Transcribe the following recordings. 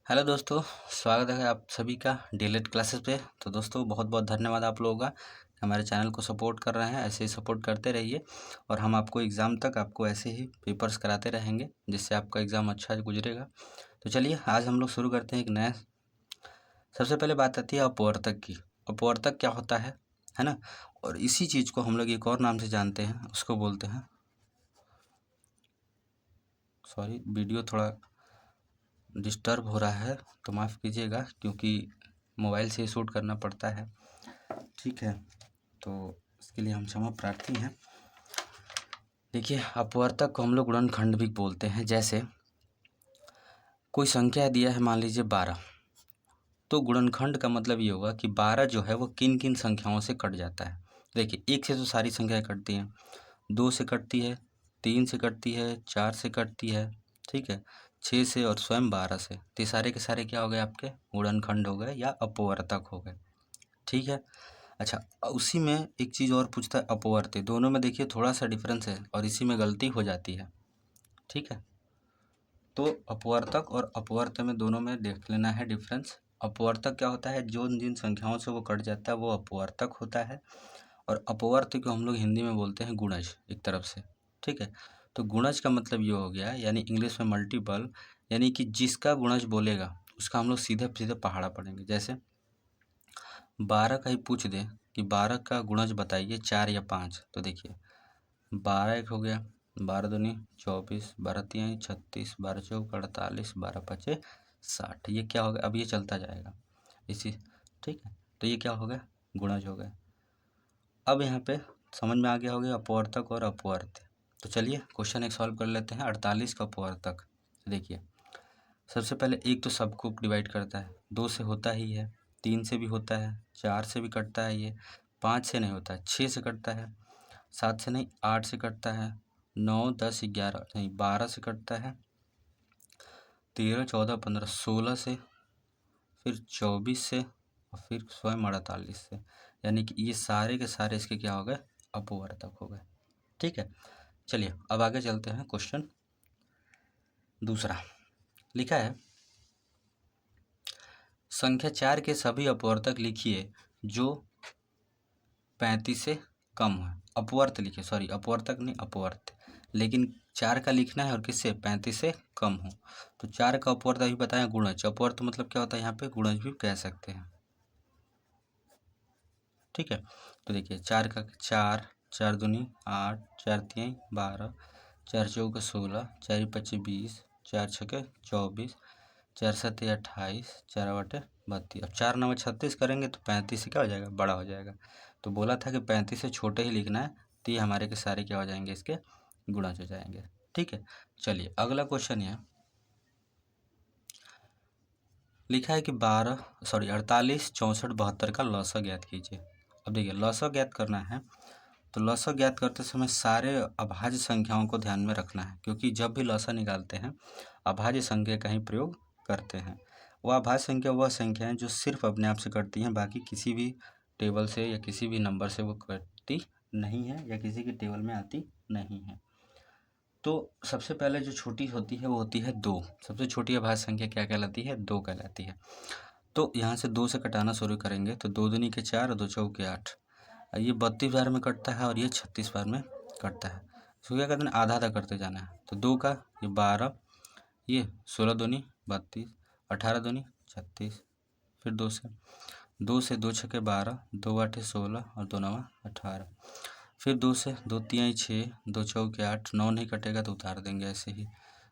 Hello दोस्तों, स्वागत है आप सभी का डीएलएड क्लासेस पे। तो दोस्तों बहुत बहुत धन्यवाद आप लोगों का हमारे चैनल को सपोर्ट कर रहे हैं। ऐसे ही सपोर्ट करते रहिए और हम आपको एग्ज़ाम तक आपको ऐसे ही पेपर्स कराते रहेंगे जिससे आपका एग्ज़ाम अच्छा गुजरेगा। तो चलिए आज हम लोग शुरू करते हैं एक नया। सबसे पहले बात आती है अपवर्तक की। अपवर्तक क्या होता है ना। और इसी चीज़ को हम लोग एक और नाम से जानते हैं, उसको बोलते हैं, सॉरी वीडियो थोड़ा डिस्टर्ब हो रहा है तो माफ़ कीजिएगा क्योंकि मोबाइल से शूट करना पड़ता है। ठीक है, तो इसके लिए हम क्षमा प्रार्थी हैं। देखिए अपवर्तक को हम लोग गुणनखंड भी बोलते हैं। जैसे कोई संख्या दिया है, मान लीजिए 12, तो गुणनखंड का मतलब ये होगा कि 12 जो है वो किन किन संख्याओं से कट जाता है। देखिए 1 से तो सारी संख्याएं कटती हैं, 2 से कटती है, 3 से कटती है, 4 से कटती है, ठीक है, 6 से और स्वयं 12 से। तो ये सारे के सारे क्या हो गए, आपके गुणनखंड हो गए या अपवर्तक हो गए। ठीक है। अच्छा, उसी में एक चीज़ और पूछता है अपवर्त्य। दोनों में देखिए थोड़ा सा डिफरेंस है और इसी में गलती हो जाती है। ठीक है, तो अपवर्तक और अपवर्त्य में दोनों में देख लेना है डिफरेंस। अपवर्तक क्या होता है, जो जिन संख्याओं से वो कट जाता है वो अपवर्तक होता है। और अपवर्त्य को हम लोग हिंदी में बोलते हैं गुणज, एक तरफ से। ठीक है, तो गुणज का मतलब ये हो गया, यानी इंग्लिश में मल्टीपल, यानी कि जिसका गुणज बोलेगा उसका हम लोग सीधे सीधे पहाड़ा पढ़ेंगे। जैसे 12 का ही पूछ दे कि 12 का गुणज बताइए, 4 या 5, तो देखिए 12 एक हो गया, 12 दूनी 24, 12 तीन 36, 12 चौक 48, 12 पचे 60। ये क्या होगा, अब ये चलता जाएगा इसी। ठीक है, तो ये क्या हो गया, गुणज हो गया। अब यहाँ पे समझ में आ गया होगा अपवर्तक और अपवर्त्य। तो चलिए क्वेश्चन एक सॉल्व कर लेते हैं। 48 का अपवर्तक देखिए, सबसे पहले एक तो सबको डिवाइड करता है, 2 से होता ही है, 3 से भी होता है, 4 से भी कटता है, ये 5 से नहीं होता है, 6 से कटता है, 7 से नहीं 8 से कटता है, 9 10 11 नहीं 12 से कटता है, 13 14 15 16 से, फिर 24 से और फिर स्वयं 48 से। यानी कि ये सारे के सारे इसके क्या हो गए, अपवर्तक हो गए। ठीक है, चलिए अब आगे चलते हैं। क्वेश्चन दूसरा लिखा है, संख्या 4 के सभी अपवर्तक लिखिए जो 35 से कम है। अपवर्त लिखिए, सॉरी अपवर्तक नहीं अपवर्त, लेकिन 4 का लिखना है और किससे, 35 से कम हो। तो 4 का अपवर्त अभी बताएं गुणज। अपवर्त मतलब क्या होता है, यहाँ पे गुणज भी कह सकते हैं। ठीक है, तो देखिए 4 का 4, 4 दूनी 8, 4 तीन 12, 4 चौके 16, 4 पच्चीस 20, 4 छके 24, 4 सत्ते 28, 4 बटे 32। अब 4 9 36 करेंगे तो 35 से क्या हो जाएगा, बड़ा हो जाएगा। तो बोला था कि 35 से छोटे ही लिखना है, तो ये हमारे के सारे क्या हो जाएंगे, इसके गुणज हो जाएंगे। ठीक है, चलिए अगला क्वेश्चन है, लिखा है कि 48 64 72 का लॉसा ज्ञात कीजिए। अब देखिए लॉसा ज्ञात करना है, तो लॉसा ज्ञात करते समय सारे अभाज्य संख्याओं को ध्यान में रखना है, क्योंकि जब भी लॉसा निकालते हैं अभाज्य संख्या का ही प्रयोग करते हैं। वह अभाज्य संख्या वह संख्या है जो सिर्फ अपने आप से कटती हैं, बाकी किसी भी टेबल से या किसी भी नंबर से वो कटती नहीं है या किसी के टेबल में आती नहीं है। तो सबसे पहले जो छोटी होती है वो होती है 2। सबसे छोटी अभाज्य संख्या क्या कहलाती है, 2 कहलाती है। तो यहाँ से 2 से कटाना शुरू करेंगे तो 2 दूनी के 4 और 2 चौके 8। ये 32 बार में कटता है और ये 36 बार में कटता है। इसको क्या करते हैं, आधा आधा करते जाना है। तो 2 का ये 12, ये 16 दूनी 32, 18 दूनी 36, फिर 2 से 2 छके 12, 2 आठे 16 और 2 नवा 18, फिर 2 से 2 तिहाई 6, 2 चौके 8, 9 नहीं कटेगा तो उतार देंगे ऐसे ही।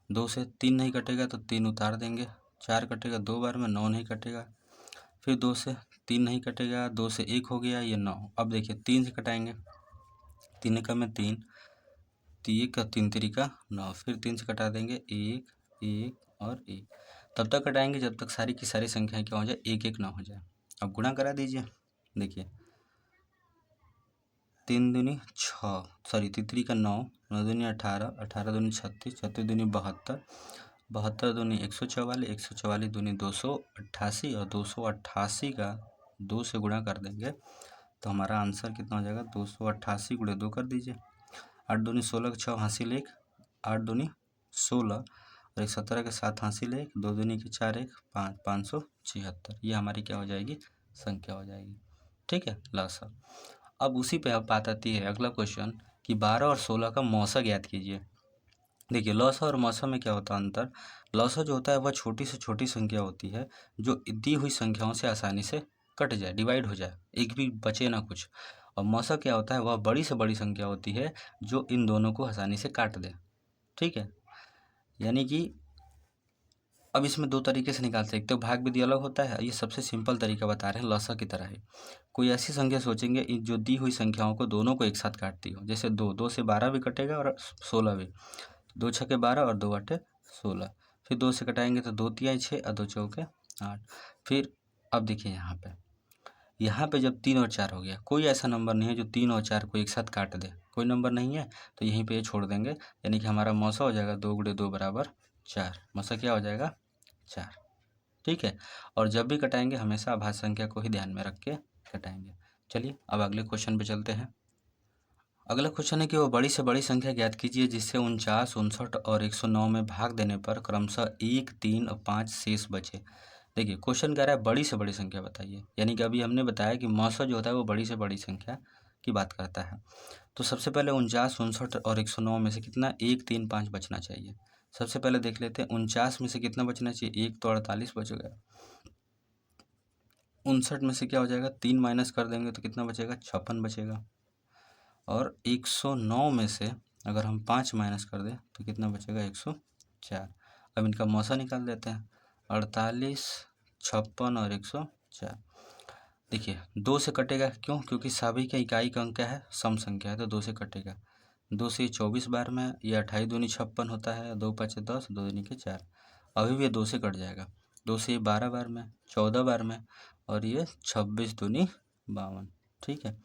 2 से 3 नहीं कटेगा तो 3 उतार देंगे, 4 कटेगा 2 बार में, 9 नहीं कटेगा, फिर 2 से 3 नहीं कटेगा, 2 से 1 हो गया, ये 9। अब देखिए 3 से कटाएंगे, 3 एकम में 3, 1 का 3 तिरिका 9, फिर 3 से कटा देंगे 1 1 और 1। तब तक कटाएंगे जब तक सारी की सारी संख्याएं क्या हो जाए, 1 1 ना हो जाए। अब गुणा करा दीजिए, देखिए 3 दूनी 6, सॉरी तितरी का 9, 9 दूनी 18, 18 दूनी 36, 36 दूनी 72, 72 दूनी 144, 144 दूनी 288 और 288 का 2 से गुणा कर देंगे तो हमारा आंसर कितना हो जाएगा, 288 × 2 कर दीजिए। 8 दूनी 16 का 6 हासिल 1, 8 दूनी 16 और एक 17 के साथ हासिल 1, 2 दूनी के 4 1 5 576, ये हमारी क्या हो जाएगी, संख्या हो जाएगी। ठीक है, लसा। अब उसी पे अब बात आती है अगला क्वेश्चन कि 12 और 16 का मौसा ज्ञात कीजिए। देखिए लौसा और मौसा में क्या होता है अंतर। लौसा जो होता है वह छोटी से छोटी संख्या होती है जो दी हुई संख्याओं से आसानी से कट जाए, डिवाइड हो जाए, एक भी बचे ना कुछ। और मौसा क्या होता है, वह बड़ी से बड़ी संख्या होती है जो इन दोनों को आसानी से काट दे। ठीक है, यानी कि अब इसमें दो तरीके से निकाल सकते हो, भाग विधि अलग होता है, ये सबसे सिंपल तरीका बता रहे हैं, लौसा की तरह है। कोई ऐसी संख्या सोचेंगे जो दी हुई संख्याओं को दोनों को एक साथ काटती हो, जैसे 2 से 12 भी कटेगा और 16 भी, 2 छके 12 और 2 8 16। फिर 2 से कटाएंगे तो 2 तिहाई 6 और 2 चौके 8। फिर अब देखिए यहाँ पे जब 3 और 4 हो गया, कोई ऐसा नंबर नहीं है जो 3 और 4 को एक साथ काट दे, कोई नंबर नहीं है, तो यहीं पे छोड़ देंगे, यानी कि हमारा मौसा हो जाएगा 2 × 2 = 4। मौसा क्या हो जाएगा, 4। ठीक है, और जब भी कटाएंगे हमेशा अभाज्य संख्या को ही ध्यान में रख के कटाएंगे। चलिए अब अगले क्वेश्चन पे चलते हैं। अगला क्वेश्चन है कि वो बड़ी से बड़ी संख्या ज्ञात कीजिए जिससे 49, 59 और 109 में भाग देने पर क्रमशः 1, 3 और 5 शेष बचे। देखिए क्वेश्चन कह रहा है बड़ी से बड़ी संख्या बताइए, यानी कि अभी हमने बताया कि मौसा जो होता है वो बड़ी से बड़ी संख्या की बात करता है। तो सबसे पहले 49, 59 और 109 में से कितना 1, 3, 5 बचना चाहिए। सबसे पहले देख लेते हैं 49 में से कितना बचना चाहिए, 1 तो 48 बच गया। 59 में से क्या हो जाएगा, 3 माइनस कर देंगे तो कितना बचेगा, 56 बचेगा। और 109 में से अगर हम 5 माइनस कर दें तो कितना बचेगा, 104। अब इनका मौसा निकाल देते हैं, 48, 56 और 104। देखिए 2 से कटेगा, क्यों, क्योंकि सभी का इकाई का अंक क्या है, सम संख्या है, तो 2 से कटेगा। 2 से 24 बार में, ये 28 दूनी 56 होता है, 2 5 10, 2 दूनी के 4। अभी भी ये 2 से कट जाएगा, 2 से 12 बार में, 14 बार में, और ये 26 दूनी 52। ठीक है,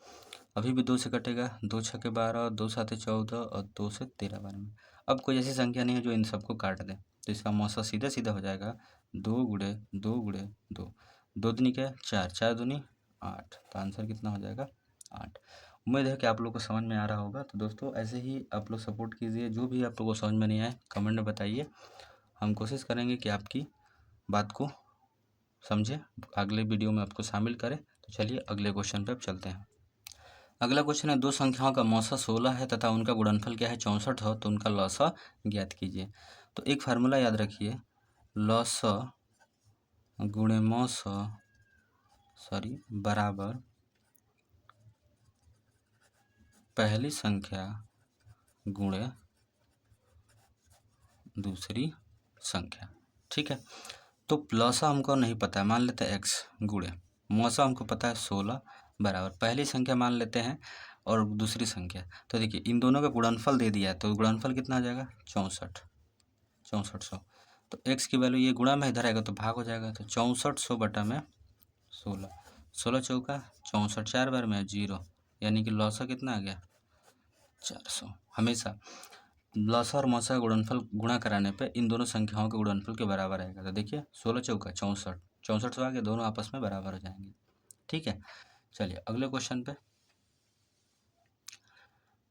अभी भी 2 से कटेगा, 2 छके 12, 2 7 14 और 2 से 13 बार में। अब कोई ऐसी संख्या नहीं है जो इन सबको काट दे, तो इसका मौसा सीधा सीधा हो जाएगा 2 × 2 × 2, 2 दूनी क्या, 4, 4 दूनी 8, तो आंसर कितना हो जाएगा, 8। उम्मीद है कि आप लोग को समझ में आ रहा होगा। तो दोस्तों ऐसे ही आप लोग सपोर्ट कीजिए, जो भी आप लोग को समझ में नहीं आए कमेंट में बताइए, हम कोशिश करेंगे कि आपकी बात को समझें, अगले वीडियो में आपको शामिल करें। तो चलिए अगले क्वेश्चन पर अब चलते हैं। अगला क्वेश्चन है, दो संख्याओं का मौसा 16 है तथा उनका गुणनफल क्या है, 64 हो, तो उनका लौसा ज्ञात कीजिए। तो एक फार्मूला याद रखिए, लौसा गुणे मौसा बराबर पहली संख्या गुणे दूसरी संख्या। ठीक है, तो लौसा हमको नहीं पता है, मान लेते हैं x, गुणे मौसा हमको पता है 16 बराबर पहली संख्या मान लेते हैं और दूसरी संख्या। तो देखिए इन दोनों का गुणनफल दे दिया है, तो गुणनफल कितना आ जाएगा, 6400। तो x की वैल्यू ये गुणा में इधर आएगा तो भाग हो जाएगा, तो 6400 बटा में 16, 16 चौका 64, 4 बार में 0, यानी कि लौसा कितना आ गया, 400। हमेशा लौसा और मौसा का गुणनफल गुणा कराने पे इन दोनों संख्याओं के गुणनफल के बराबर आएगा। तो देखिए 16 चौका 64, 64 आगे दोनों आपस में बराबर हो जाएंगे। ठीक है, चलिए अगले क्वेश्चन पे,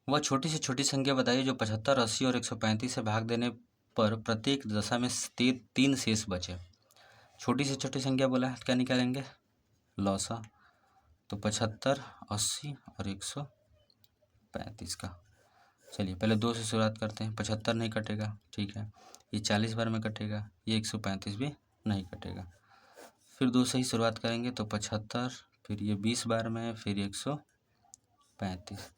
वह छोटी से छोटी संख्या बताइए जो 75, 80 और 135 से भाग देने पर प्रत्येक दशा में 3 शेष बचे। छोटी से छोटी संख्या बोला है, क्या निकालेंगे, लौसा। तो 75, 80 और 135 का, चलिए पहले 2 से शुरुआत करते हैं। 75 नहीं कटेगा, ठीक है, ये 40 बार में कटेगा, ये 135 भी नहीं कटेगा। फिर 2 से ही शुरुआत करेंगे, तो 75, फिर ये 20 बार में, फिर 135,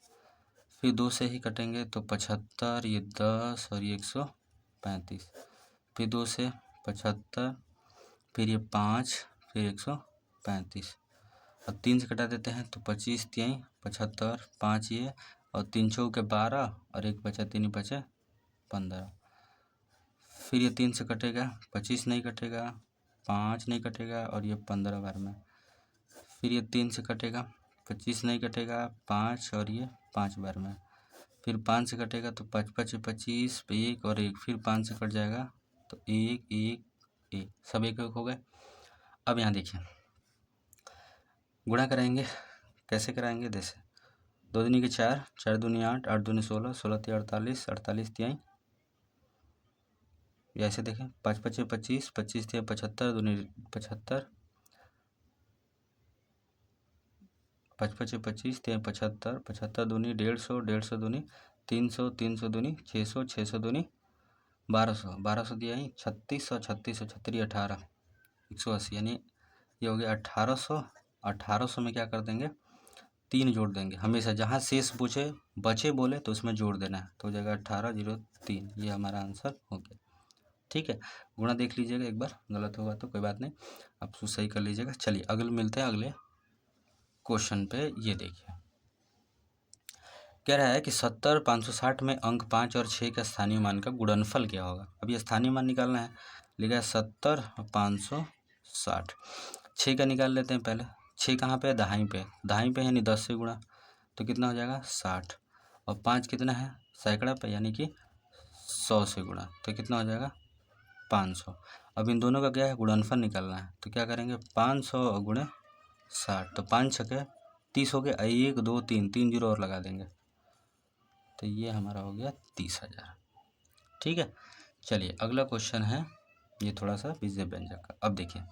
फिर 2 से ही कटेंगे, तो 75, ये 10 और ये 135, फिर 2 से 75, फिर ये 5, फिर 135, अब 3 से कटा देते हैं, तो 25 3 75, 5 ये और 3 चौके 12 और 1 बचा 3 बचे 15। फिर ये 3 से कटेगा, 25 नहीं कटेगा, 5 नहीं कटेगा और ये 15 बार में। फिर ये 3 से कटेगा, 25 नहीं कटेगा, 5 और ये 5 बार में। फिर 5 से कटेगा तो 5 5 25, 1 और 1, फिर 5 से कट जाएगा तो 1 1 1, सब 1 1 हो गए। अब यहाँ देखिए गुणा कराएंगे, कैसे कराएंगे, जैसे 2 दूनी के 4, 4 दूनी 8, 8 दूनी 16, 16 3 48, 48 3 या ऐसे देखें, 5 5 25, 25 × 75 दूनी 75, 5 5 25 × 75, 75 दूनी 150, 150 दूनी 300, 300 दूनी 600, 600 दूनी 1200, 1200 दिया ही 3600, 3600 36 18, 180, यानी ये हो गया 1800। 1800 में क्या कर देंगे, 3 जोड़ देंगे। हमेशा जहाँ शेष पूछे बचे बोले तो उसमें जोड़ देना है, तो हो जाएगा 1803। ये हमारा आंसर हो गया। ठीक है, गुणा देख लीजिएगा एक बार, गलत होगा तो कोई बात नहीं, आप उसको सही कर लीजिएगा। चलिए अगले मिलते हैं अगले क्वेश्चन पे। ये देखिए, कह रहा है कि 70 560 में अंक 5 और 6 का स्थानीय मान का गुणनफल क्या होगा। अब ये स्थानीय मान निकालना है, लिखा है 70 560। 6 का निकाल लेते हैं पहले। 6 कहाँ पे है, दहाई पे, दहाई पे यानी 10 से गुणा, तो कितना हो जाएगा 60। और 5 कितना है, सैकड़ा पे, यानी कि 100 से गुणा, तो कितना हो जाएगा 500। अब इन दोनों का क्या है, गुणनफल निकालना है, तो क्या करेंगे 500 गुणे 60, तो 5 छके 30 हो गया। 1 2 3, 3 जीरो और लगा देंगे, तो ये हमारा हो गया 30,000। ठीक है, चलिए अगला क्वेश्चन है, ये थोड़ा सा विजय व्यंजक का। अब देखिए,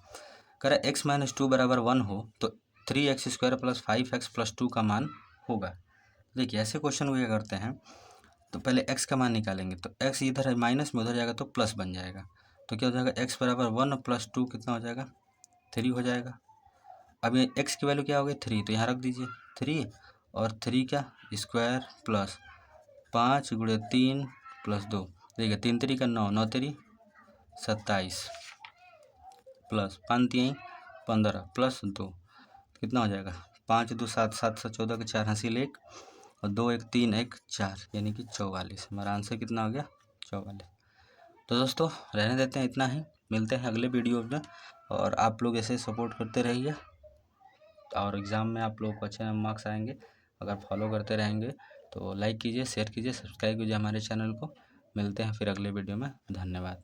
कह रहा x - 2 = 1 हो तो 3x² + 5x + 2 का मान होगा। देखिए ऐसे क्वेश्चन को क्या करते हैं, तो पहले x का मान निकालेंगे, तो x इधर है माइनस में, उधर जाएगा तो प्लस बन जाएगा, तो क्या हो जाएगा x = 1 + 2 कितना हो जाएगा, 3 हो जाएगा। अब ये x की वैल्यू क्या हो गई 3, तो यहाँ रख दीजिए 3, और 3 क्या स्क्वायर प्लस 5 × 3 + 2, देखिए 3 3 का 9, 9 3 27, प्लस 5 3 15 प्लस 2 कितना हो जाएगा 5 2 7, 7 से 14 के 4 हासिल 1, और 2 1 3 1 4, यानी कि 44। हमारा आंसर कितना हो गया 44। तो दोस्तों रहने देते हैं इतना ही, मिलते हैं अगले वीडियो में, और आप लोग ऐसे सपोर्ट करते रहिए, और एग्ज़ाम में आप लोगों को अच्छे मार्क्स आएंगे अगर फॉलो करते रहेंगे। तो लाइक कीजिए, शेयर कीजिए, सब्सक्राइब कीजिए हमारे चैनल को। मिलते हैं फिर अगले वीडियो में, धन्यवाद।